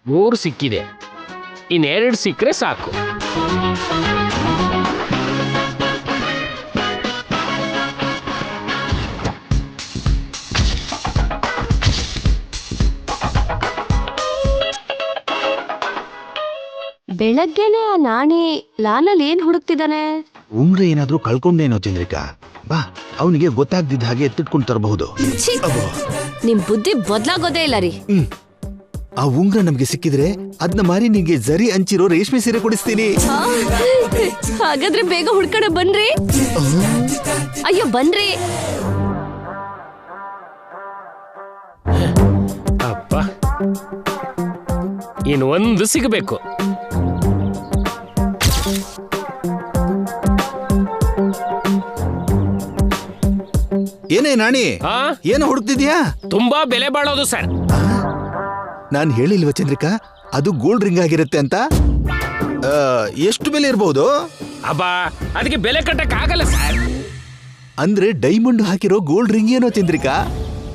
3 ಸಿಕ್ಕಿದೆ, ಇನ್ನೆರಡು ಸಿಕ್ಕರೆ ಸಾಕು. ಬೆಳಗ್ಗೆನೆ ಆ ನಾಣಿ ಲಾನಲ್ಲಿ ಏನ್ ಹುಡುಕ್ತಿದ್ದಾನೆ? ಉಂಗ್ರ ಏನಾದ್ರೂ ಕಳ್ಕೊಂಡೇನೋ ಚಂದ್ರಿಕಾ. ಬಾ, ಅವನಿಗೆ ಗೊತ್ತಾಗ್ದಿದ್ದ ಹಾಗೆ ಎತ್ತಿಟ್ಕೊಂಡು ತರಬಹುದು. ನಿಮ್ ಬುದ್ಧಿ ಬದ್ಲಾಗೋದೇ ಇಲ್ಲ ರೀ. ಆ ಉಂಗ್ರ ನಮ್ಗೆ ಸಿಕ್ಕಿದ್ರೆ ಅದನ್ನ ಮಾರಿ ನಿಂಗೆ ಜರಿ ಹಂಚಿರೋ ರೇಷ್ಮೆ ಸೀರೆ ಕೊಡಿಸ್ತೀನಿ. ಹಾಗಾದ್ರೆ ಬೇಗ ಹುಡ್ಕಡೆ ಬನ್ರಿ. ಅಯ್ಯೋ ಬನ್ರಿ. ಅಪ್ಪ, ಇನ್ನು ಒಂದು ಸಿಗಬೇಕು. ಏನೇ ನಾಣಿ, ಏನು ಹುಡುಕ್ತಿದ್ಯಾ? ತುಂಬಾ ಬೆಲೆ ಬಾಳೋದು ಸರ್. ನಾನ್ ಹೇಳಿಲ್ವ ಚಂದ್ರಿಕಾ, ಅದು ಗೋಲ್ಡ್ ರಿಂಗ್ ಆಗಿರುತ್ತೆ ಅಂತ? ಎಷ್ಟು ಬೆಲೆ ಇರಬಹುದು? ಅಬ್ಬಾ, ಅದಕ್ಕೆ ಬೆಲೆ ಕಟ್ಟಕ್ ಆಗಲ್ಲ ಸರ್. ಅಂದ್ರೆ ಡೈಮಂಡ್ ಹಾಕಿರೋ ಗೋಲ್ಡ್ ರಿಂಗ್ ಏನೋ ಚಂದ್ರಿಕಾ,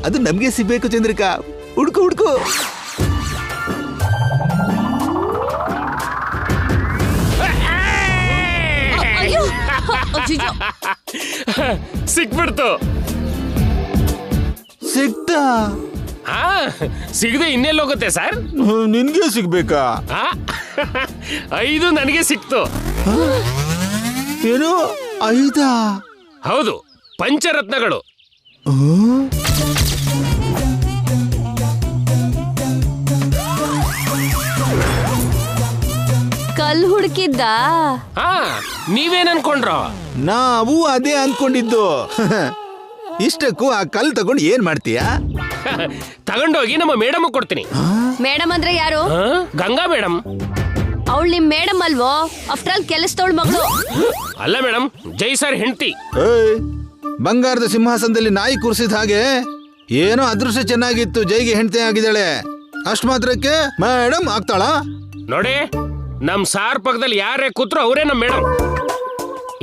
ಅದು ನಮ್ಗೆ ಸಿಗ್ಬೇಕು ಚಂದ್ರಿಕಾ. ಹುಡ್ಕು ಹುಡ್ಕು. ಸಿಕ್ಬಿಡ್ತು. ಸಿಕ್ತಾ? ಸಿಗದೆ ಇನ್ನೆಲ್ಲಿ ಹೋಗುತ್ತೆ ಸರ್? ನಿನ್ಗೆ ಸಿಗ್ಬೇಕಾ? 5 ನನಗೆ ಸಿಕ್ತು. ಏನು 5? ಹೌದು, ಪಂಚರತ್ನಗಳು. ಕಲ್ ಹುಡುಕಿದ್ದ? ನೀವೇನ್ ಅನ್ಕೊಂಡ್ರ? ನಾವು ಅದೇ ಅನ್ಕೊಂಡಿದ್ದು. ಇಷ್ಟಕ್ಕೂ ಆ ಕಲ್ ತಗೊಂಡು ಏನ್ ಮಾಡ್ತೀಯಾ? ತಗೊಂಡೋಗಿ ನಮ್ಮ ಮೇಡಮ್ ಕೊಡ್ತೀನಿ. ಮೇಡಮ್ ಅಂದ್ರೆ ಯಾರು? ಗಂಗಾ ಮೇಡಮ್. ಅವಳು ನಿಮ್ ಮೇಡಮ್ ಅಲ್ವೋ? ಆಫ್ಟರ್ ಆಲ್ ಕೆಲಸದವಳ ಮಗಳು. ಅಲ್ಲ ಮೇಡಮ್, ಜೈ ಸರ್ ಹೆಂಡತಿ. ಬಂಗಾರದ ಸಿಂಹಾಸನದಲ್ಲಿ ನಾಯಿ ಕೂರಿಸಿದ ಹಾಗೆ ಏನೋ ಅದೃಶ್ಯ ಚೆನ್ನಾಗಿತ್ತು, ಜೈಗೆ ಹೆಂಡತಿ ಆಗಿದ್ದಾಳೆ. ಅಷ್ಟ್ ಮಾತ್ರಕ್ಕೆ ಮೇಡಮ್ ಆಗ್ತಾಳ? ನೋಡಿ, ನಮ್ ಸಾರ್ ಪಕ್ಕದಲ್ಲಿ ಯಾರೇ ಕೂತ್ರು ಅವರೇ ನಮ್ ಮೇಡಮ್.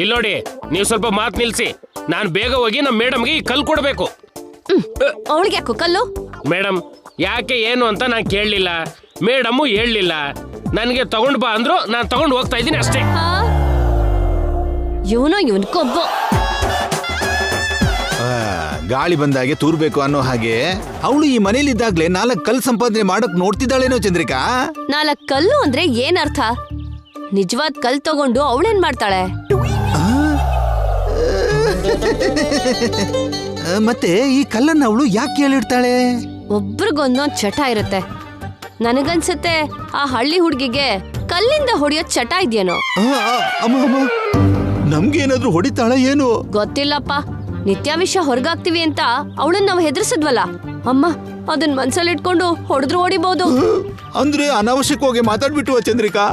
ಇಲ್ಲಿ ನೋಡಿ, ನೀವು ಸ್ವಲ್ಪ ಮಾತು ನಿಲ್ಸಿ. ನಾನು ಬೇಗ ಹೋಗಿ ನಮ್ ಮೇಡಮ್ಗೆ ಈ ಕಲ್ ಕೊಡ್ಬೇಕು. ಅವಳಿಗೆ ಯಾಕೋ ಕಲ್ಲು? ಮೇಡಮ್ ಯಾಕೆ ಏನು ಅಂತ ನಾನು ಕೇಳಲಿಲ್ಲ, ಮೇಡಮ್ಮು ಹೇಳಲಿಲ್ಲ. ನನಗೆ ತಗೊಂಡ್ ಬಾ ಅಂದ್ರು, ನಾನು ತಗೊಂಡು ಹೋಗ್ತಾ ಇದ್ದೀನಿ ಅಷ್ಟೇ. ಇವನ್ ಕೊಬ್ಬು. ಗಾಳಿ ಬಂದಾಗೆ ತೂರ್ಬೇಕು ಅನ್ನೋ ಹಾಗೆ ಅವಳು ಈ ಮನೇಲಿದ್ದಾಗ್ಲೇ 4 ಕಲ್ ಸಂಪಾದನೆ ಮಾಡಕ್ ನೋಡ್ತಿದ್ದಾಳೇನೋ ಚಂದ್ರಿಕಾ. 4 ಕಲ್ಲು ಅಂದ್ರೆ ಏನ್ ಅರ್ಥ? ನಿಜವಾದ ಕಲ್ ತಗೊಂಡು ಅವಳೇನ್ ಮಾಡ್ತಾಳೆ? ಮತ್ತೆ ಈ ಕಲ್ಲನ್ನ ಅವಳು ಯಾಕೆ ಹೇಳಿರ್ತಾಳೆ? ಒಬ್ರಿಗೊಂದೊಂದ್ ಚಟ ಇರುತ್ತೆ. ನನಗನ್ಸುತ್ತೆ ಆ ಹಳ್ಳಿ ಹುಡ್ಗಿಗೆ ಕಲ್ಲಿಂದ ಹೊಡಿಯೋ ಚಟ ಇದೆಯೇನೋ. ನಮ್ಗೇನಾದ್ರೂ ಹೊಡಿತಾಳ ಏನು? ಗೊತ್ತಿಲ್ಲಪ್ಪ. ನಿತ್ಯ ವಿಷಯ ಹೊರಗಾಗ್ತಿವಿ ಅಂತ ಅವಳನ್ನ ನಾವು ಹೆದರ್ಸಿದ್ವಲ್ಲ ಅಮ್ಮ, ಅದನ್ ಮನ್ಸಲ್ಲಿ ಇಟ್ಕೊಂಡು ಹೊಡೆದ್ರು ಹೊಡಿಬಹುದು. ಅಂದ್ರೆ ಅನಾವಶ್ಯಕವಾಗಿ ಮಾತಾಡ್ಬಿಟ್ಟು ಚಂದ್ರಿಕಾ.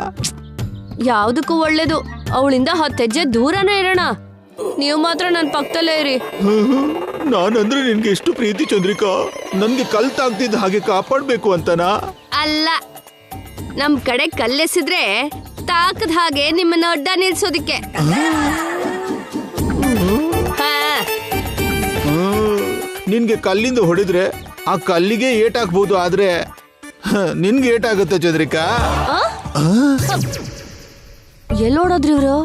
ಯಾವ್ದಕ್ಕೂ ಒಳ್ಳೇದು, ಅವಳಿಂದ 10 ಹೆಜ್ಜೆ ದೂರನೇ ಇರೋಣ. ನೀವು ಮಾತ್ರ ನನ್ ಪಕ್ಕದಲ್ಲೇ ಇರಿ. ನಾನಂದ್ರೆ ನಿನ್ಗೆ ಎಷ್ಟು ಪ್ರೀತಿ ಚಂದ್ರಿಕಾ, ನನ್ಗೆ ಕಲ್ ತಾಗ್ತಿದ್ದ ಹಾಗೆ ಕಾಪಾಡ್ಬೇಕು ಅಂತನಾ? ಅಲ್ಲ, ನಮ್ ಕಡೆ ಕಲ್ಲೆಸಿದ್ರೆ ತಾಕದ ಹಾಗೆ ನಿಮ್ಮನ್ನ ಅಡ್ಡ ನಿಲ್ಸೋದಿಕ್ಕೆ. ನಿನ್ಗೆ ಕಲ್ಲಿಂದ ಹೊಡೆದ್ರೆ ಆ ಕಲ್ಲಿಗೆ ಏಟಾಕ್ಬಹುದು, ಆದ್ರೆ ನಿನ್ಗೆ ಏಟಾಗುತ್ತೆ ಚಂದ್ರಿಕಾ. ಎಲ್ಲೋಡೋದ್ರಿ ಇವ್ರು?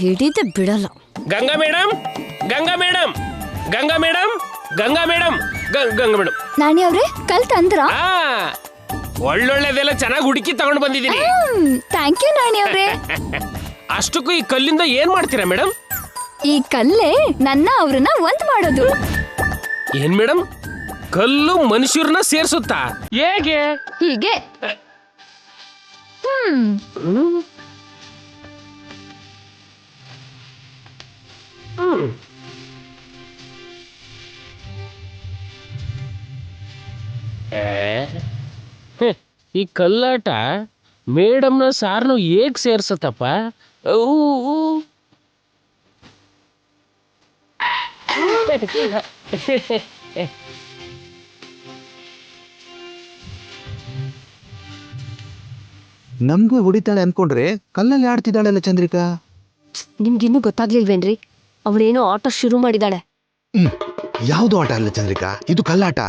ಹಿಡಿದೆ ಬಿಡಲ್ಲ. Ganga madam, Ganga madam, Ganga madam, Ganga madam, Ganga madam. Nani ಅವ್ರೆ, ಕಲ್ ತಂದ್ರ? ಒಳ್ಳೊಳ್ಳೆದೆಲ್ಲ ಚೆನ್ನಾಗಿ ಹುಡುಕಿ ತಗೊಂಡು ಬಂದಿದ್ದೀನಿ. ಥ್ಯಾಂಕ್ ಯು ನಾಣಿ ಅವ್ರೆ. ಅಷ್ಟಕ್ಕೂ ಈ ಕಲ್ಲಿಂದ ಏನ್ ಮಾಡ್ತೀರಾ ಮೇಡಮ್? ಈ ಕಲ್ಲೇ ನನ್ನ ಅವ್ರನ್ನ ಒಂದ್ ಮಾಡೋದು. ಏನ್ ಮೇಡಮ್, ಕಲ್ಲು ಮನುಷ್ಯರನ್ನ ಸೇರ್ಸುತ್ತಾ? ಹೇಗೆ? ಹೀಗೆ. ಈ ಕಲ್ಲಾಟ ಮೇಡಮ್ನ ಸಾರ್ನು ಹೇಗ್ ಸೇರ್ಸತ್ತಪ್ಪ? ನಮ್ಗೂ ಹೊಡಿತಾಳೆ ಅನ್ಕೊಂಡ್ರೆ ಕಲ್ಲಲ್ಲಿ ಆಡ್ತಿದ್ದಾಳಲ್ಲ ಚಂದ್ರಿಕಾ. ನಿಮ್ಗಿನ್ನೂ ಗೊತ್ತಾಗ್ಲಿಲ್ವೇನ್ರಿ? ಅವಳೇನೋ ಆಟ ಶುರು ಮಾಡಿದಾಳೆ. ಯಾವ್ದು ಆಟ ಅಲ್ಲ ಚಂದ್ರಿಕಾ, ಇದು ಕಲ್ಲಾಟ.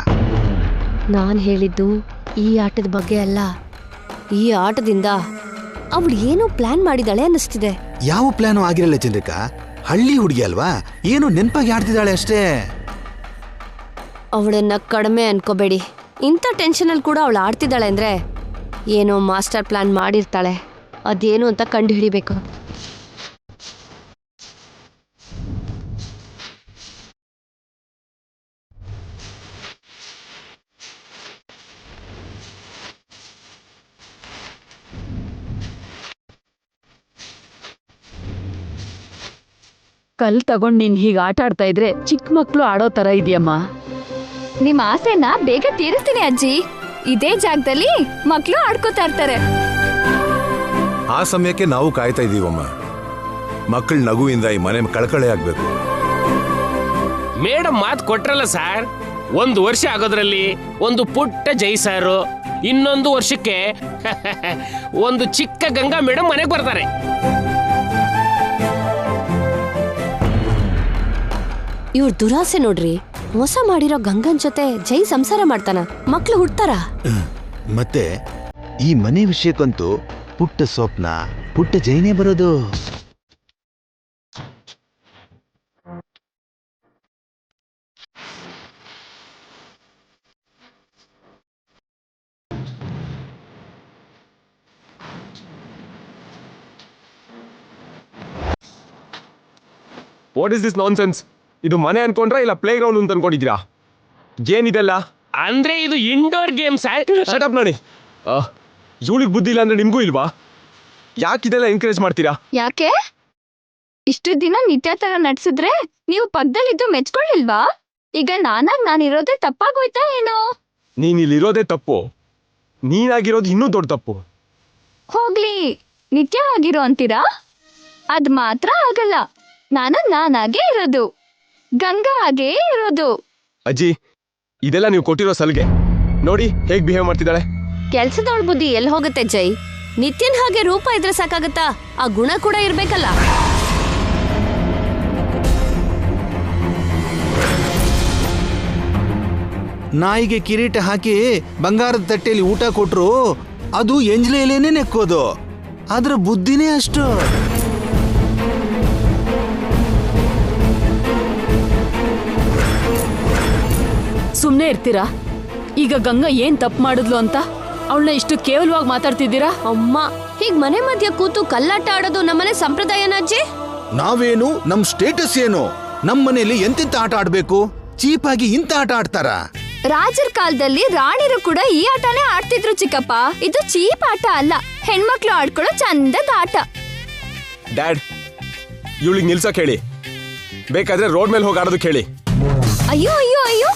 ನಾನ್ ಹೇಳಿದ್ದು ಈ ಆಟದ ಬಗ್ಗೆ ಅಲ್ಲ, ಈ ಆಟದಿಂದ ಅವಳು ಏನೋ ಪ್ಲಾನ್ ಮಾಡಿದಾಳೆ ಅನ್ನಿಸ್ತಿದೆ. ಯಾವ ಪ್ಲಾನು ಆಗಿರಲ್ಲ ಚಂದ್ರಿಕಾ, ಹಳ್ಳಿ ಹುಡುಗಿ ಅಲ್ವಾ, ಏನು ನೆನಪಾಗಿ ಆಡ್ತಿದ್ದಾಳೆ ಅಷ್ಟೇ. ಅವಳನ್ನ ಕಡಿಮೆ ಅನ್ಕೋಬೇಡಿ. ಇಂಥ ಟೆನ್ಷನಲ್ಲಿ ಕೂಡ ಅವಳು ಆಡ್ತಿದ್ದಾಳೆ ಅಂದ್ರೆ ಏನೋ ಮಾಸ್ಟರ್ ಪ್ಲಾನ್ ಮಾಡಿರ್ತಾಳೆ. ಅದೇನು ಅಂತ ಕಂಡು ಹಿಡಿಬೇಕು. ಕಲ್ ತಗೊಂಡ್ ನೀನ್ ಹೀಗ್ ಆಟ ಆಡ್ತಾ ಇದ್ರೆ ಚಿಕ್ಕ ಮಕ್ಳು ಆಡೋ ತರ ಇದೆಯಮ್ಮ. ನಿಮ್ ಆಸೆನ ಬೇಗ ತೀರಿಸ್ತೀನಿ ಅಜ್ಜಿ. ಇದೇ ಜಾಗದಲ್ಲಿ ಮಕ್ಳು ಆಡ್ಕೋತಾ ಇರ್ತಾರೆ. ಆ ಸಮಯಕ್ಕೆ ನಾವು ಕಾಯ್ತಾ ಇದೀವಮ್ಮ. ಮಕ್ಕಳ ನಗುವಿಂದ ಈ ಮನೆ ಕಳಕಳೆ ಆಗ್ಬೇಕು. ಮೇಡಮ್ ಮಾತು ಕೊಟ್ರಲ್ಲ ಸರ್, 1 ವರ್ಷ ಆಗೋದ್ರಲ್ಲಿ ಒಂದು ಪುಟ್ಟ ಜೈ ಸಾರು, ಇನ್ನೊಂದು ವರ್ಷಕ್ಕೆ ಒಂದು ಚಿಕ್ಕ ಗಂಗಾ ಮೇಡಮ್ ಮನೆಗೆ ಬರ್ತಾರೆ. ಇವ್ರ ದುರಾಸೆ ನೋಡ್ರಿ. ಮೋಸ ಮಾಡಿರೋ ಗಂಗನ್ ಜೊತೆ ಜೈ ಸಂಸಾರ ಮಾಡ್ತಾನ, ಮಕ್ಳು ಹುಡ್ತಾರ. ಮತ್ತೆ ಈ ಮನೆ ವಿಷಯಕ್ಕಂತೂ ಪುಟ್ಟ ಸ್ವಪ್ನ, ಪುಟ್ಟ ಜೈನೇ ಬರೋದು. What is this nonsense? ಇದು ಮನೆ ಅನ್ಕೊಂಡ್ರಾ ಇಲ್ಲ ಪ್ಲೇ ಗ್ರೌಂಡ್ ಅಂತ ಅನ್ಕೊಂಡಿದ್ದೀರಾ? ಏನಿದೆಲ್ಲ? ಅಂದ್ರೆ ಇದು indoor game sir. Shut up ನೋಡಿ. ಇವಳಿಗೆ ಬುದ್ಧಿ ಇಲ್ಲ ಅಂದ್ರೆ ನಿಮ್ಗೂ ಇಲ್ವಾ? ಯಾಕಿದೆಲ್ಲ ಎನ್ಕರೇಜ್ ಮಾಡ್ತೀರಾ? ಯಾಕೆ ಇಷ್ಟು ದಿನ ನಿತ್ಯ ತರ ನಡ್ಸಿದ್ರೆ ನೀವು ಪಕ್ಕದಲ್ಲಿದ್ದು ಮೆಚ್ಕೊಳ್ಳಿಲ್ವಾ? ಈಗ ನಾನಿರೋದೇ ತಪ್ಪಾಗೋಯ್ತಾ ಏನೋ? ನೀನ್ ಇಲ್ಲಿರೋದೇ ತಪ್ಪು, ನೀನಾಗಿರೋದು ಇನ್ನೂ ದೊಡ್ಡ ತಪ್ಪು. ಹೋಗ್ಲಿ, ನಿತ್ಯ ಆಗಿರೋ ಅಂತೀರಾ? ಅದ್ ಮಾತ್ರ ಆಗಲ್ಲ. ನಾನಾಗೇ ಇರೋದು, ಗಂಗಾ ಆಗೇ ಇರೋದು. ಅಜ್ಜಿ, ಇದೆಲ್ಲ ನೀವು ಕೊಟ್ಟಿರೋ ಸಲಿಗೆ. ನೋಡಿ ಹೇಗ್ ಬಿಹೇವ್ ಮಾಡ್ತಿದ್ದಾಳೆ. ಕೆಲ್ಸದವಳ ಬುದ್ಧಿ ಎಲ್ಲಿ ಹೋಗುತ್ತೆ ಜೈ? ನಿತ್ಯನ್ ಹಾಗೆ ರೂಪ ಇದ್ರೆ ಸಾಕಾಗತ್ತಾ? ಆ ಗುಣ ಕೂಡ ಇರ್ಬೇಕಲ್ಲ. ನಾಯಿಗೆ ಕಿರೀಟ ಹಾಕಿ ಬಂಗಾರದ ತಟ್ಟೆಯಲ್ಲಿ ಊಟ ಕೊಟ್ರು ಅದು ಎಂಜ್ಲೆಯಲ್ಲೇನೆ ನೆಕ್ಕೋದು. ಅದ್ರ ಬುದ್ಧಿನೇ ಅಷ್ಟು. ಸುಮ್ನೆ ಇರ್ತೀರಾ? ಈಗ ಗಂಗಾ ಏನ್ ತಪ್ಪು ಮಾಡಿದ್ಲು ಅಂತ ಅವಳನ್ನ ಇಷ್ಟು ಕೇವಲವಾಗಿ ಮಾತಾಡ್ತಿದ್ದೀರಾ? ಅಮ್ಮ, ಹೀಗ್ ಮನೆ ಮಧ್ಯ ಕೂತು ಕಲ್ಲಾಟ ಆಡೋದು ನಮ್ಮನೆ ಸಂಪ್ರದಾಯನ ಅಜ್ಜಿ? ನಾವೇನು, ನಮ್ ಸ್ಟೇಟಸ್ ಏನು? ನಮ್ ಮನೇಲಿ ಎಂತೆಂತ ಆಟ ಆಡ್ಬೇಕು? ಚೀಪಾಗಿ ಇಂತ ಆಟ ಆಡ್ತಾರ? ರಾಜರ ಕಾಲದಲ್ಲಿ ರಾಣಿರು ಕೂಡ ಈ ಆಟನೇ ಆಡ್ತಿದ್ರು ಚಿಕ್ಕಪ್ಪ. ಇದು ಚೀಪ್ ಆಟ ಅಲ್ಲ, ಹೆಣ್ಮಕ್ಳು ಆಡ್ಕೊಳ್ಳೋ ಚಂದದ ಆಟ. ಡ್ಯಾಡ್, ಇವಳಿಗೆ ನಿಲ್ಸಕ್ ಹೇಳಿ, ಬೇಕಾದ್ರೆ ರೋಡ್ ಮೇಲೆ ಹೋಗಿ ಆಡೋದಕ್ಕೆ ಹೇಳಿ. ಅಯ್ಯೋ ಅಯ್ಯೋ ಅಯ್ಯೋ,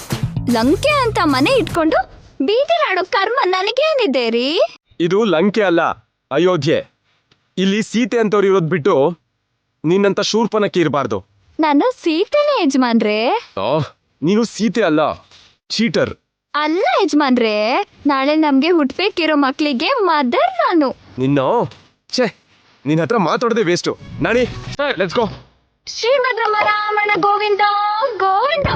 ಲಂಕೆ ಅಂತ ಮನೆ ಇಟ್ಕೊಂಡು ಬೀದಿಲ್ ಆಡೋ ಕರ್ಮ ನನಗೇನಿದೆ ರೀ? ಇದು ಲಂಕೆ ಅಲ್ಲ, ಅಯೋಧ್ಯೆ. ಇಲ್ಲಿ ಸೀತೆ ಅಂತವ್ರು ಇರೋದ್ ಬಿಟ್ಟು ನಿನ್ನಂತ ಶೂರ್ಪನಕ್ಕೆ ಇರಬಾರ್ದು. ನಾನು ಸೀತೆನೇ ಯಜಮಾನ್ರೆ. ನೀನು ಸೀತೆ ಅಲ್ಲ, ಚೀಟರ್. ಅಲ್ಲ ಯಜಮಾನ್ರೆ, ನಾಳೆ ನಮ್ಗೆ ಹುಟ್ಬೇಕಿರೋ ಮಕ್ಳಿಗೆ ಮದರ್ ನಾನು. ನಿನ್ನ ಹತ್ರ ಮಾತಾಡೋದೇ waste. Nani, let's go. Srimad Ramana Govinda Govinda.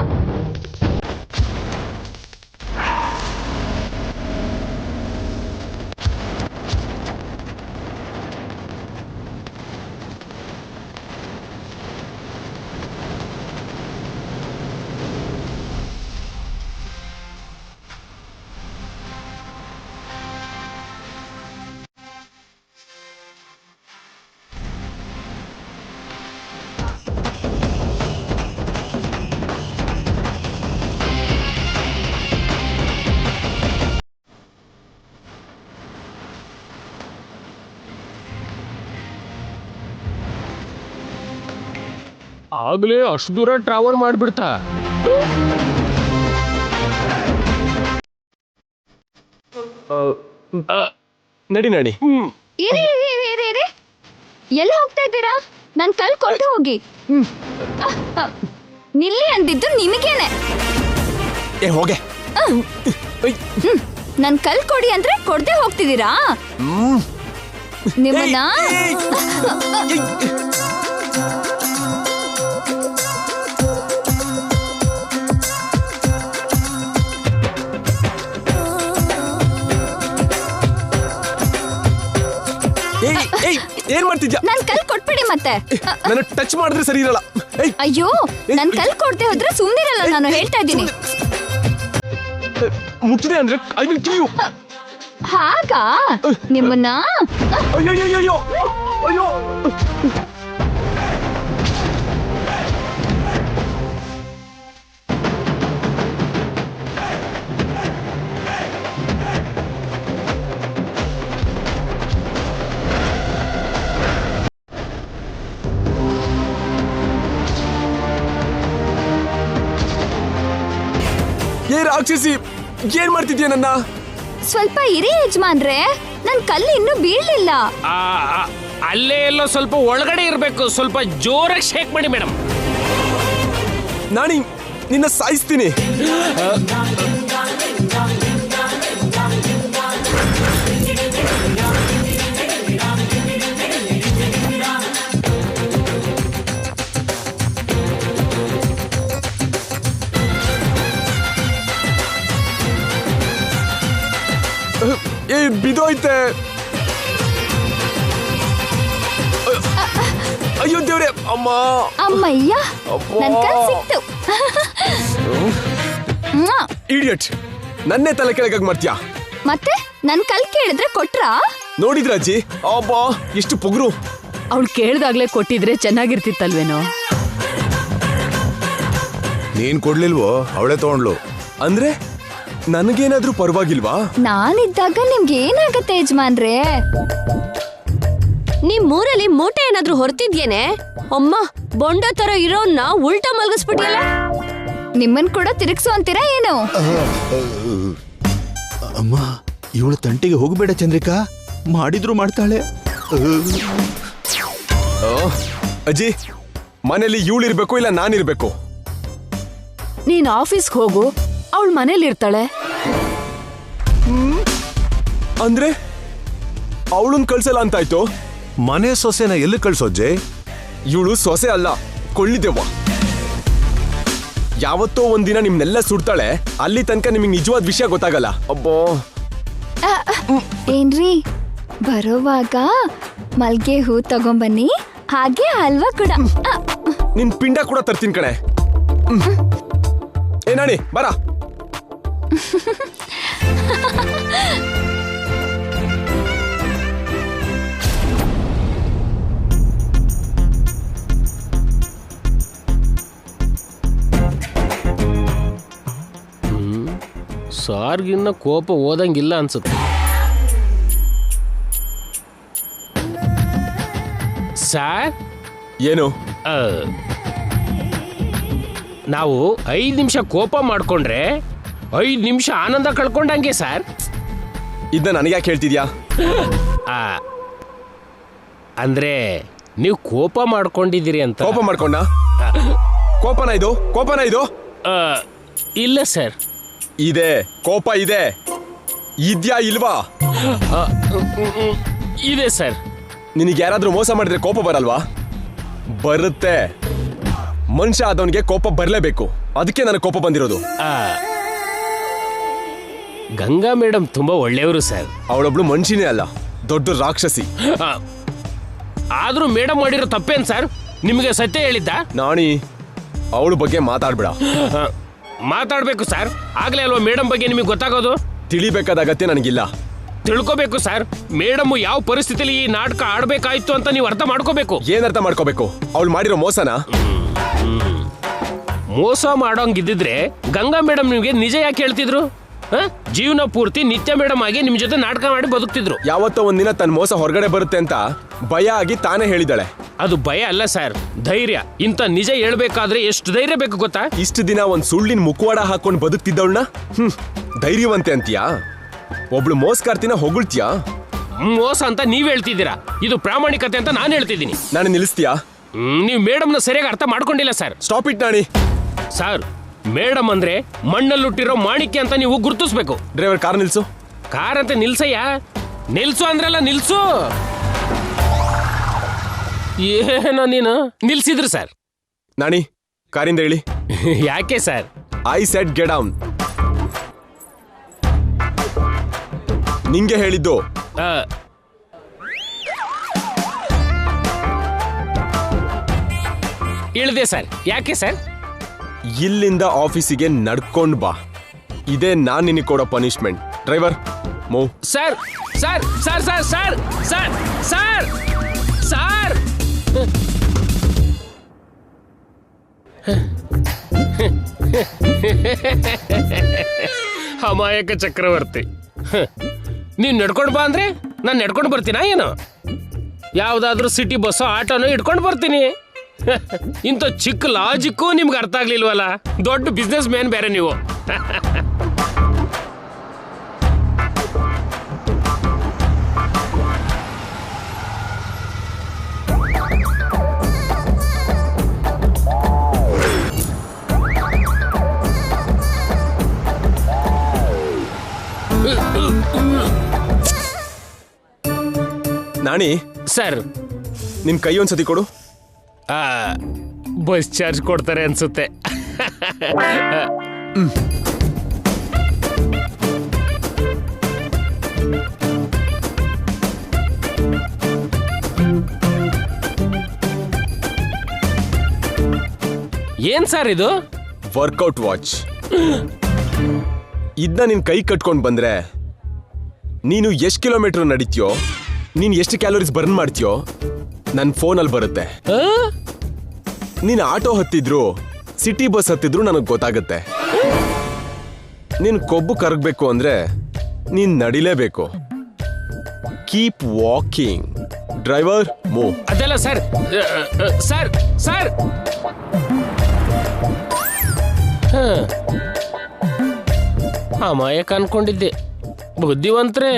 ಆಗ್ಲೇ ಅಷ್ಟು ದೂರ ಟ್ರಾವೆಲ್ ಮಾಡ್ಬಿಡ್ತಾ. ನಡಿ ನಡಿ. ಇರಿ ಎಲ್ಲಿ ಹೋಗ್ತಾ ಇದ್ದೀರಾ? ನನ್ ಕಲ್ ಕೊಟ್ಟು ಹೋಗಿ. ನಿಲ್ಲಿ ಅಂದಿದ್ದು ನಿಮಗೇನೆ. ಹೋಗೆ. ನನ್ ಕಲ್ ಕೊಡಿ ಅಂದ್ರೆ ಕೊಡ್ದೆ ಹೋಗ್ತಿದ್ದೀರಾ? ನಿಮ್ಮನ್ನ ಏಯ್ ಏನ್ ಮಾಡ್ತಿದ್ಯಾ? ನನ್ ಕಲ್ ಕೊಟ್ಬಿಡಿ ಮತ್ತೆ. ನನ್ನ ಟಚ್ ಮಾಡಿದ್ರೆ ಸರಿ ಇರಲ್ಲ. ಏಯ್ ಅಯ್ಯೋ ನನ್ ಕಲ್ ಕೊಡ್ದೆ ಹೋದ್ರೆ ಸುಮ್ನಿರಲ್ಲ, ನಾನು ಹೇಳ್ತಾ ಇದ್ದೀನಿ. ಮುಟ್ಟಿದೆ ಅಂದ್ರೆ ಐ ವಿಲ್ ಕಿಲ್ ಯು. ಹಾಗಾ ನಿಮ್ಮನ್ನ? ಅಯ್ಯೋ ಅಯ್ಯೋ ಅಯ್ಯೋ ಅಯ್ಯೋ. ಏ ರಾಕ್ಷಸಿ, ಏನ್ ಮಾಡ್ತಿದ್ಯಾ ನನ್ನ? ಸ್ವಲ್ಪ ಇರಿ ಯಜಮಾನ್ರೆ, ನನ್ ಕಲ್ಲು ಇನ್ನೂ ಬೀಳ್ಲಿಲ್ಲ. ಅಲ್ಲೇ ಎಲ್ಲೋ ಸ್ವಲ್ಪ ಒಳಗಡೆ ಇರಬೇಕು. ಸ್ವಲ್ಪ ಜೋರಾಗಿ ಶೇಕ್ ಮಾಡಿ ಮೇಡಮ್. ನಾನಿ ನಿನ್ನ ಸಾಯಿಸ್ತೀನಿ. ಏ ಬಿದೋಯ್ತೆ. ಅಯ್ಯೋ ದೇವ್ರೆ, ಅಮ್ಮ. ಅಮ್ಮಯ್ಯ, ನನ್ ಕಲ್ ಸಿಕ್ತು. ಇಡಿಯಟ್, ನನ್ನೇ ತಲೆ ಕೆಳಗಾಗಿ ಮಾಡ್ತೀಯಾ? ಮತ್ತೆ ನನ್ ಕಲ್ ಕೇಳಿದ್ರೆ ಕೊಟ್ರಾ? ನೋಡಿದ್ರ ಅಜ್ಜಿ, ಅಬ್ಬಾ ಎಷ್ಟು ಪೊಗರು. ಅವಳು ಕೇಳ್ದಾಗ್ಲೇ ಕೊಟ್ಟಿದ್ರೆ ಚೆನ್ನಾಗಿರ್ತಿತ್ತಲ್ವೇನೋ. ನೀನ್ ಕೊಡ್ಲಿಲ್ವೋ, ಅವಳೇ ತಗೊಂಡ್ಲು. ಅಂದ್ರೆ ನನಗೇನಾದ್ರೂ ಪರವಾಗಿಲ್ವಾ? ನಾನಿದ್ದಾಗ ನಿಮ್ಗೆ ಏನಾಗತ್ತೆ ಯಜಮಾನ್ರೆ? ನಿಮ್ ಮೂರಲ್ಲಿ ಮೂಟೆ ಏನಾದ್ರೂ ಹೊರ್ತಿದ್ಯೇನೆ? ಅಮ್ಮ, ಬೊಂಡ ತರ ಇರೋನ್ನ ಉಲ್ಟಾ ಮಲ್ಗಿಸ್ಬಿಟ್ಟಿಯಲ್ಲ. ನಿಮ್ಮನ್ ಕೂಡ ತಿರುಗ್ಸು ಅಂತೀರಾ ಏನು? ಅಮ್ಮ, ಇವಳ ತಂಟೆಗೆ ಹೋಗಬೇಡ ಚಂದ್ರಿಕಾ, ಮಾಡಿದ್ರು ಮಾಡ್ತಾಳೆ. ಅಜ್ಜಿ, ಮನೇಲಿ ಇವಳಿರ್ಬೇಕು ಇಲ್ಲ ನಾನಿರ್ಬೇಕು? ನೀನ್ ಆಫೀಸ್ಗೆ ಹೋಗು, ಅವಳು ಮನೇಲಿ ಇರ್ತಾಳೆ. ಅಂದ್ರೆ ಅವಳನ್ ಕಳ್ಸಲ್ಲ ಅಂತಾಯ್ತು? ಮನೆ ಸೊಸೆನ ಎಲ್ಲಿ ಕಳ್ಸೋಜ್ಜೆ? ಇವಳು ಸೊಸೆ ಅಲ್ಲ, ಕೊಳ್ಳಿದೆವ್ವ. ಯಾವತ್ತೋ ಒಂದಿನ ನಿಮ್ನೆಲ್ಲ ಸುಡ್ತಾಳೆ. ಅಲ್ಲಿ ತನಕ ನಿಮಗೆ ನಿಜವಾದ ವಿಷಯ ಗೊತ್ತಾಗಲ್ಲ. ಅಬ್ಬೋ. ಏನ್ರಿ, ಬರೋವಾಗ ಮಲ್ಗೆ ಹೂ ತಗೊಂಬನ್ನಿ, ಹಾಗೆ ಹಲ್ವಾ ಕೂಡ. ನಿನ್ ಪಿಂಡ ಕೂಡ ತರ್ತೀನಿ ಕಣೆ. ಏ ನಾಣಿ, ಬರ. ಸಾರ್ಗಿನ್ನ ಕೋಪ ಓದಂಗಿಲ್ಲ ಅನ್ಸುತ್ತೆ. ಸಾರ್, ಏನು? ನಾವು 5 ನಿಮಿಷ ಕೋಪ ಮಾಡ್ಕೊಂಡ್ರೆ 5 ನಿಮಿಷ ಆನಂದ ಕಳ್ಕೊಂಡಂಗೆ ಸರ್. ಇದನ್ನ ನನಗ್ಯಾಕೆ ಹೇಳ್ತಿದ್ಯಾ? ಅಂದ್ರೆ ನೀವು ಕೋಪ ಮಾಡ್ಕೊಂಡಿದ್ದೀರಿ ಅಂತ. ಕೋಪ ಮಾಡ್ಕೊಂಡ? ಕೋಪನ ಇದು? ಕೋಪನ ಇದು? ಇಲ್ಲ ಸರ್. ಇದೆ, ಕೋಪ ಇದೆ. ಇದ್ಯಾ ಇಲ್ವಾ? ಇದೆ ಸರ್. ನಿನಗೆ ಯಾರಾದ್ರೂ ಮೋಸ ಮಾಡಿದ್ರೆ ಕೋಪ ಬರಲ್ವಾ? ಬರುತ್ತೆ. ಮನುಷ್ಯ ಆದವನಿಗೆ ಕೋಪ ಬರಲೇಬೇಕು. ಅದಕ್ಕೆ ನನಗೆ ಕೋಪ ಬಂದಿರೋದು. ಗಂಗಾ ಮೇಡಮ್ ತುಂಬಾ ಒಳ್ಳೆಯವರು ಸರ್. ಅವಳೊಬ್ಳು ಮನುಷ್ಯನೇ ಅಲ್ಲ, ದೊಡ್ಡ ರಾಕ್ಷಸಿ. ಆದ್ರೂ ಮೇಡಮ್ ಮಾಡಿರೋ ತಪ್ಪೇನ್ ಸರ್? ನಿಮಗೆ ಸತ್ಯ ಹೇಳಿದ್ದ? ನಾಣಿ, ಅವಳ ಬಗ್ಗೆ ಮಾತಾಡ್ಬೇಡ. ಮಾತಾಡ್ಬೇಕು ಸರ್, ಆಗ್ಲೇ ಅಲ್ವಾ ಮೇಡಮ್ ಬಗ್ಗೆ ನಿಮಗೆ ಗೊತ್ತಾಗೋದು. ತಿಳಿಬೇಕಾದ ಅಗತ್ಯ ನನಗಿಲ್ಲ. ತಿಳ್ಕೋಬೇಕು ಸರ್, ಮೇಡಮ್ ಯಾವ ಪರಿಸ್ಥಿತಿಯಲ್ಲಿ ಈ ನಾಟಕ ಆಡ್ಬೇಕಾಯ್ತು ಅಂತ ನೀವು ಅರ್ಥ ಮಾಡ್ಕೋಬೇಕು. ಏನ್ ಅರ್ಥ ಮಾಡ್ಕೋಬೇಕು? ಅವಳು ಮಾಡಿರೋ ಮೋಸನ? ಮೋಸ ಮಾಡೋಂಗಿದ್ದಿದ್ರೆ ಗಂಗಾ ಮೇಡಮ್ ನಿಮ್ಗೆ ನಿಜ ಯಾಕೆ ಹೇಳ್ತಿದ್ರು? ಜೀವನ ಪೂರ್ತಿ ನಿತ್ಯ ಮೇಡಮ್ ಆಗಿ ನಿಮ್ ಜೊತೆ ನಾಟಕ ಮಾಡಿ ಬದುಕ್ತಿದ್ರು. ಯಾವತ್ತೋ ಒಂದಿನ ತನ್ನ ಮೋಸ ಹೊರಗಡೆ ಬರುತ್ತೆ ಅಂತ ಭಯ ಆಗಿ ತಾನೇ ಹೇಳಿದಾಳೆ. ಅದು ಭಯ ಅಲ್ಲ ಸರ್, ಧೈರ್ಯ. ಇಂಥ ನಿಜ ಹೇಳ್ಬೇಕಾದ್ರೆ ಎಷ್ಟು ಧೈರ್ಯ ಬೇಕು ಗೊತ್ತಾ? ಇಷ್ಟು ದಿನ ಒಂದ್ ಸುಳ್ಳಿನ ಮುಖವಾಡ ಹಾಕೊಂಡು ಬದುಕ್ತಿದ್ದವಳನ್ನ ಧೈರ್ಯವಂತೆ ಅಂತೀಯಾ? ಒಬ್ಳು ಮೋಸಗಾರ್ತಿನ ಹೊಗಳ್ತೀಯಾ? ಮೋಸ ಅಂತ ನೀವ್ ಹೇಳ್ತಿದ್ದೀರಾ, ಇದು ಪ್ರಾಮಾಣಿಕತೆ ಅಂತ ನಾನು ಹೇಳ್ತಿದ್ದೀನಿ. ನಾನು ನಿಲ್ಲಿಸ್ತೀಯಾ? ನೀವು ಮೇಡಮ್ನ ಸರಿಯಾಗಿ ಅರ್ಥ ಮಾಡ್ಕೊಂಡಿಲ್ಲ sir. Stop it Nani. Sir, madam ಅಂದ್ರೆ ಮಣ್ಣಲ್ಲುಟ್ಟಿರೋ ಮಾಣಿಕ್ಯ ಅಂತ ನೀವು ಗುರುತಿಸ್ಬೇಕು. ಡ್ರೈವರ್, ಕಾರ್ ನಿಲ್ಸು. ಕಾರ್ ಅಂತ ನಿಲ್ಸಯ್ಯ. ನಿಲ್ಸು ಅಂದ್ರಲ್ಲ, ನಿಲ್ಸು. ಏನೋ ನೀನು ನಿಲ್ಸಿದ್ರು ಸರ್. ನಾಣಿ, ಕಾರಿಂದ ಹೇಳಿ. ಯಾಕೆ sir? I said get down. ನಿಂಗೆ ಹೇಳಿದ್ದು. ಇಳ್ದೆ ಸರ್. ಯಾಕೆ ಸರ್? ಇಲ್ಲಿಂದ ಆಫೀಸಿಗೆ ನಡ್ಕೊಂಡ್ ಬಾ. ಇದೇ ನಾನ್ ನಿನಗೆ ಕೊಡೋ punishment. Driver move. Sir sir sir sir sir sir sir sir ಅಮಾಯಕ ಚಕ್ರವರ್ತಿ, ನೀನ್ ನಡ್ಕೊಂಡು ಬಾ ಅಂದ್ರೆ ನಾನು ನಡ್ಕೊಂಡು ಬರ್ತೀನಾ ಏನು? ಯಾವ್ದಾದ್ರೂ ಸಿಟಿ ಬಸ್ಸೋ ಆಟೋನೋ ಇಟ್ಕೊಂಡು ಬರ್ತೀನಿ. ಇಂಥ ಚಿಕ್ಕ ಲಾಜಿಕ್ಕು ನಿಮ್ಗೆ ಅರ್ಥ ಆಗ್ಲಿಲ್ವಲ್ಲ? ದೊಡ್ಡ ಬಿಸ್ನೆಸ್ ಮ್ಯಾನ್ ಬೇರೆ ನೀವು. ನಾಣಿ, ಸರ್, ನಿನ್ ಕೈ ಒಂದ್ಸತಿ ಕೊಡು. ಬಸ್ ಚಾರ್ಜ್ ಕೊಡ್ತಾರೆ ಅನ್ಸುತ್ತೆ. ಏನ್ ಸರ್ ಇದು? Workout watch. ಇದನ್ನ ನಿನ್ ಕೈ ಕಟ್ಕೊಂಡ್ ಬಂದ್ರೆ ನೀನು ಎಷ್ಟು ಕಿಲೋಮೀಟರ್ ನಡೀತೀಯೋ, ನೀನ್ ಎಷ್ಟು ಕ್ಯಾಲೋರೀಸ್ ಬರ್ನ್ ಮಾಡ್ತೀಯೋ ನನ್ನ ಫೋನಲ್ಲಿ ಬರುತ್ತೆ. ನೀನ್ ಆಟೋ ಹತ್ತಿದ್ರು ಸಿಟಿ ಬಸ್ ಹತ್ತಿದ್ರು ನನಗೆ ಗೊತ್ತಾಗುತ್ತೆ. ನೀನ್ ಕೊಬ್ಬು ಕರಗಬೇಕು ಅಂದ್ರೆ ನೀನ್ ನಡಿಲೇಬೇಕು. Keep walking. Driver move. ಅದೆಲ್ಲ ಸರ್. ಸರ್ ಸರ್ ಅಮಾಯಕ ಅನ್ಕೊಂಡಿದ್ದೆ, ಬುದ್ಧಿವಂತ್ರೆ.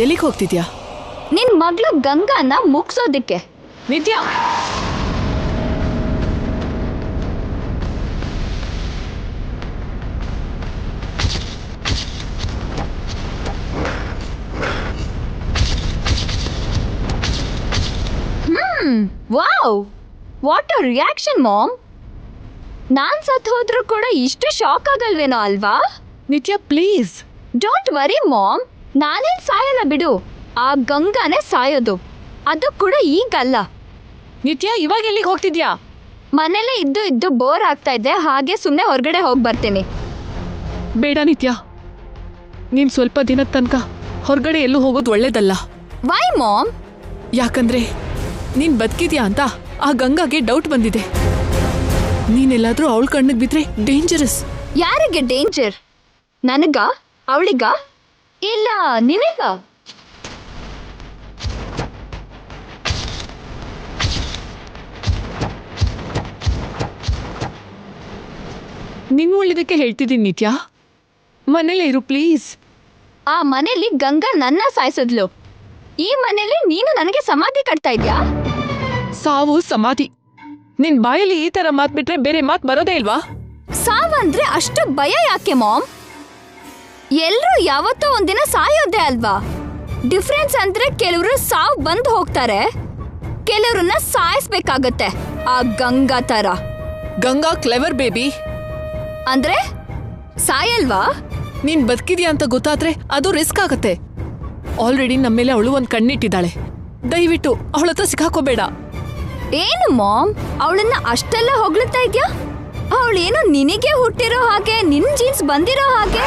ಎಲ್ಲಿಗೆ ಹೋಗ್ತಿದ್ಯಾ? ನಿನ್ ಮಗಳು ಗಂಗಾನ ಮುಗ್ಸೋದಿಕ್ಕೆ. Nitya, wow, what a reaction mom. ನಾನ್ ಸತ್ ಹೋದ್ರೂ ಕೂಡ ಇಷ್ಟು ಶಾಕ್ ಆಗಲ್ವೇನೋ ಅಲ್ವಾ? ನಿತ್ಯ ಪ್ಲೀಸ್. ಡೋಂಟ್ ವರಿ ಮಾಮ್, ನಾನೇನ್ ಸಾಯಲ್ಲ ಬಿಡು. ಆ ಗಂಗಾನೇ ಸಾಯೋದು, ಅದು ಕೂಡ ಈಗಲ್ಲ. ನಿತ್ಯ, ಇವಾಗ ಎಲ್ಲಿಗೆ ಹೋಗ್ತಿದ್ಯಾ? ಮನೇಲೆ ಇದ್ದು ಇದ್ದು ಬೋರ್ ಆಗ್ತಾ ಇದೆ, ಹಾಗೆ ಸುಮ್ಮನೆ ಹೊರಗಡೆ ಹೋಗಿ ಬರ್ತೀನಿ. ಬೇಡ ನಿತ್ಯ, ನೀನ್ ಸ್ವಲ್ಪ ದಿನದ ತನಕ ಹೊರಗಡೆ ಎಲ್ಲೂ ಹೋಗೋದು ಒಳ್ಳೇದಲ್ಲ. Why mom? ಯಾಕಂದ್ರೆ ನೀನ್ ಬದುಕಿದ್ಯಾ ಅಂತ ಆ ಗಂಗಾಗೆ ಡೌಟ್ ಬಂದಿದೆ. ನೀನೆಲ್ಲಾದ್ರೂ ಅವಳ ಕಣ್ಣಿಗೆ ಬಿದ್ರೆ ಡೇಂಜರಸ್. ಯಾರಿಗೆ ಡೇಂಜರ್? ನನಗ? ಅವಳಿಗ? ಇಲ್ಲ ನಿನಗ? ನಿನ್ ಒಳ್ಳೆದಕ್ಕೆ ಹೇಳ್ತಿದ್ದೀನಿ ನಿತ್ಯ, ಮನೇಲೇ ಇರು ಪ್ಲೀಸ್. ಆ ಮನೇಲಿ ಗಂಗಾ ನನ್ನ ಸಾಯಿಸಿದ್ಲು, ಈ ಮನೇಲಿ ನೀನು ನನಗೆ ಸಮಾಧಿ ಕಟ್ತಾ ಇದ್ಯಾ? ಸಾವು ಸಮಾಧಿ, ನಿನ್ ಬಾಯಲ್ಲಿ ಈ ತರ ಮಾತ್ ಬಿಟ್ರೆ ಬೇರೆ ಮಾತ್ ಬರೋದೇ ಇಲ್ವಾ? ಸಾವಂದ್ರೆ ಅಷ್ಟು ಭಯ ಯಾಕೆ ಮಾಮ್? ಎಲ್ರೂ ಯಾವತ್ತೋ ಒಂದಿನ ಸಾಯೋದೇ ಅಲ್ವಾ? ಡಿಫ್ರೆನ್ಸ್ ಅಂದ್ರೆ ಕೆಲವರು ಸಾವು ಬಂದು ಹೋಗ್ತಾರೆ, ಕೆಲವ್ರನ್ನ ಸಾಯಿಸ್ಬೇಕಾಗತ್ತೆ. ಆ ಗಂಗಾ ತರ. Ganga clever baby. ಅಂದ್ರೆ ಸಾಯಲ್ವಾ? ನೀನ್ ಬದುಕಿದ್ಯಾ ಅಂತ ಗೊತ್ತಾದ್ರೆ ಅದು ರಿಸ್ಕ್ ಆಗತ್ತೆ. ಆಲ್ರೆಡಿ ನಮ್ಮೇಲೆ ಅವಳು ಒಂದ್ ಕಣ್ಣಿಟ್ಟಿದ್ದಾಳೆ. ದಯವಿಟ್ಟು ಅವಳ ಹತ್ರ ಸಿಕ್ಕಾಕೋಬೇಡ. ಏನು ಮಾಮ್, ಅವಳನ್ನ ಅಷ್ಟೆಲ್ಲ ಹೊಗಳ್ತಾ ಇದ್ಯಾ? ಅವಳೇನು ನಿನಗೆ ಹುಟ್ಟಿರೋ ಹಾಗೆ, ನಿನ್ ಜೀನ್ಸ್ ಬಂದಿರೋ ಹಾಗೆ.